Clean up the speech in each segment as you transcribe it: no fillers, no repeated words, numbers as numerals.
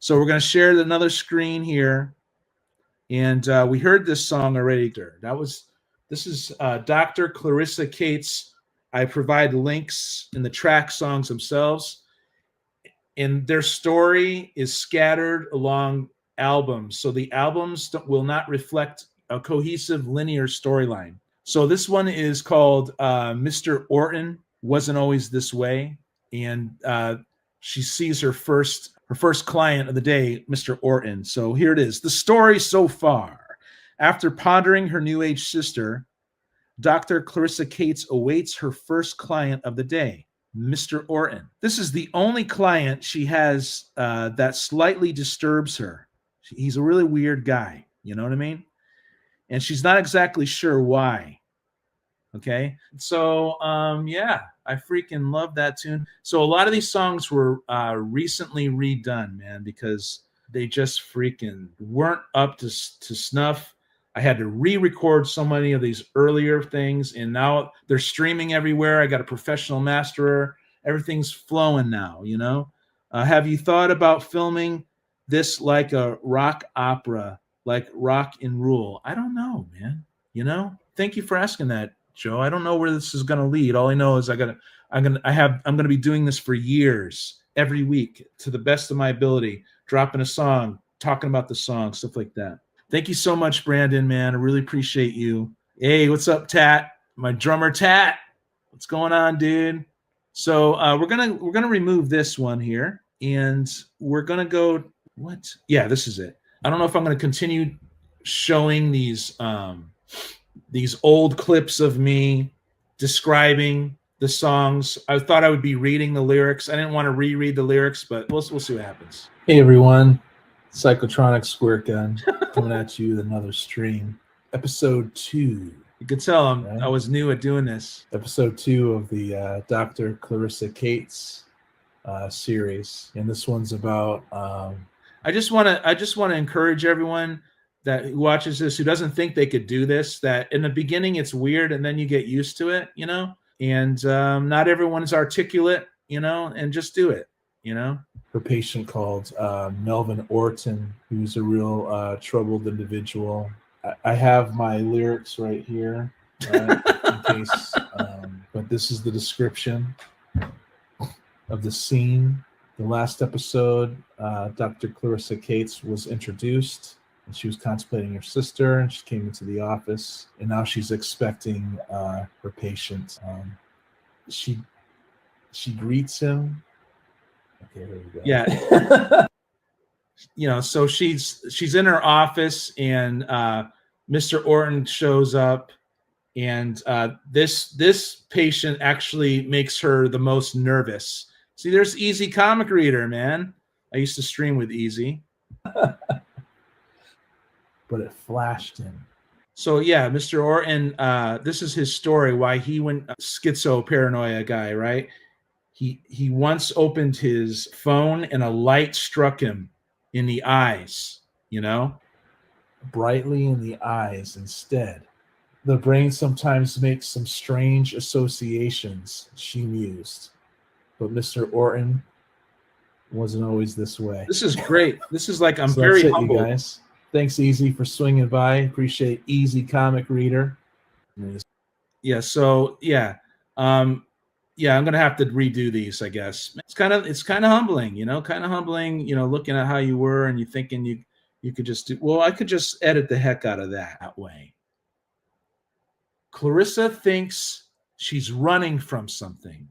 So we're going to share another screen here. And we heard this song already. This is Dr. Clarissa Kates. I provide links in the track songs themselves. And their story is scattered along albums. So the albums will not reflect a cohesive linear storyline. So this one is called Mr. Orton Wasn't Always This Way. And she sees her first client of the day, Mr. Orton. So here it is. The story so far. After pondering her new age sister, Dr. Clarissa Kates awaits her first client of the day, Mr. Orton. This is the only client she has that slightly disturbs her. He's a really weird guy. You know what I mean? And she's not exactly sure why. Okay. So, yeah, I freaking love that tune. So a lot of these songs were recently redone, man, because they just freaking weren't up to snuff. I had to re-record so many of these earlier things, and now they're streaming everywhere. I got a professional masterer. Everything's flowing now, you know? Have you thought about filming this like a rock opera, like Rock and Rule? I don't know, man. You know? Thank you for asking that, Joe. I don't know where this is going to lead. All I know is I'm going to be doing this for years, every week, to the best of my ability, dropping a song, talking about the song, stuff like that. Thank you so much, Brandon, man. I really appreciate you. Hey, what's up, Tat? My drummer, Tat. What's going on, dude? So we're gonna remove this one here, and we're gonna go. What? Yeah, this is it. I don't know if I'm gonna continue showing these old clips of me describing the songs. I thought I would be reading the lyrics. I didn't want to reread the lyrics, but we'll see what happens. Hey, everyone. Psychotronic Squirt gun coming at you with another stream. Episode 2. You could tell I was new at doing this. Episode 2 of the Dr. Clarissa Kates series, and this one's about. I just want to encourage everyone that watches this who doesn't think they could do this. That in the beginning it's weird, and then you get used to it, you know. And not everyone is articulate, you know, and just do it, you know. Her patient called Melvin Orton, who's a real troubled individual. I have my lyrics right here, right, in case, but this is the description of the scene. The last episode, Dr. Clarissa Kates was introduced, and she was contemplating her sister, and she came into the office, and now she's expecting her patient. She greets him. Okay, here we go. Yeah. You know, so she's in her office, and Mr. Orton shows up, and this patient actually makes her the most nervous. See, there's Easy Comic Reader, man. I used to stream with Easy. But it flashed him. So yeah, Mr. Orton, this is his story, why he went schizo paranoia guy, right? He once opened his phone and a light struck him in the eyes, you know? Brightly in the eyes instead. The brain sometimes makes some strange associations, she mused. But Mr. Orton wasn't always this way. This is great. This is like, I'm so very that's it, humble. You guys. Thanks, Easy, for swinging by. Appreciate Easy Comic Reader. Yeah, so, yeah. Yeah, I'm gonna have to redo these, I guess. It's kind of humbling, you know, looking at how you were and you thinking you could just do. Well, I could just edit the heck out of that way. Clarissa thinks she's running from something.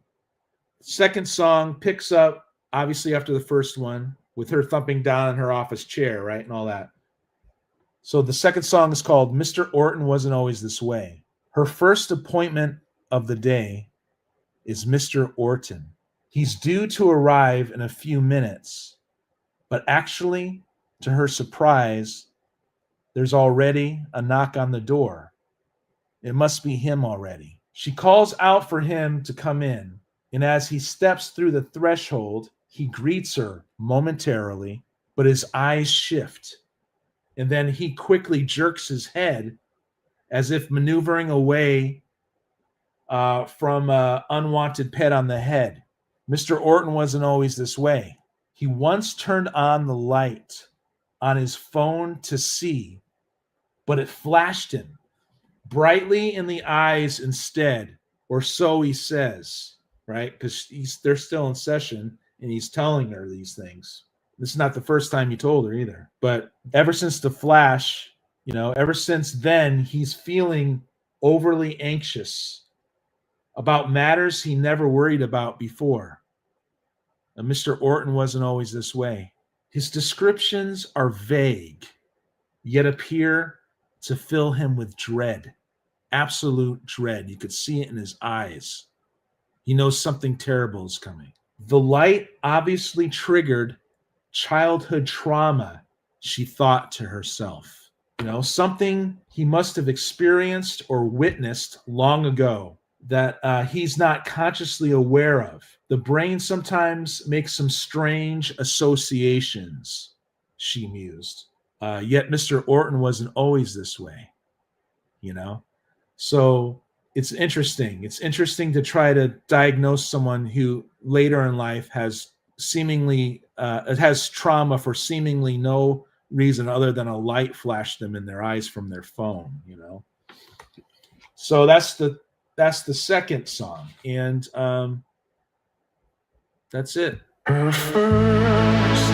Second song picks up obviously after the first one with her thumping down in her office chair, right, and all that. So the second song is called "Mr. Orton Wasn't Always This Way." Her first appointment of the day is Mr. Orton. He's due to arrive in a few minutes, but actually, to her surprise, there's already a knock on the door. It must be him already. She calls out for him to come in, and as he steps through the threshold, he greets her momentarily, but his eyes shift, and then he quickly jerks his head as if maneuvering away from an unwanted pet on the head. Mr. Orton wasn't always this way. He once turned on the light on his phone to see, but it flashed him brightly in the eyes instead, or so he says, right? Because they're still in session and he's telling her these things. This is not the first time he told her either. But ever since the flash, ever since then, he's feeling overly anxious about matters he never worried about before. And Mr. Orton wasn't always this way. His descriptions are vague, yet appear to fill him with dread, absolute dread. You could see it in his eyes. He knows something terrible is coming. The light obviously triggered childhood trauma, she thought to herself. Something he must have experienced or witnessed long ago that he's not consciously aware of. The brain sometimes makes some strange associations, she mused. Yet Mr. Orton wasn't always this way, So it's interesting. It's interesting to try to diagnose someone who later in life has has trauma for seemingly no reason other than a light flashed them in their eyes from their phone, So that's the second song, and that's it. First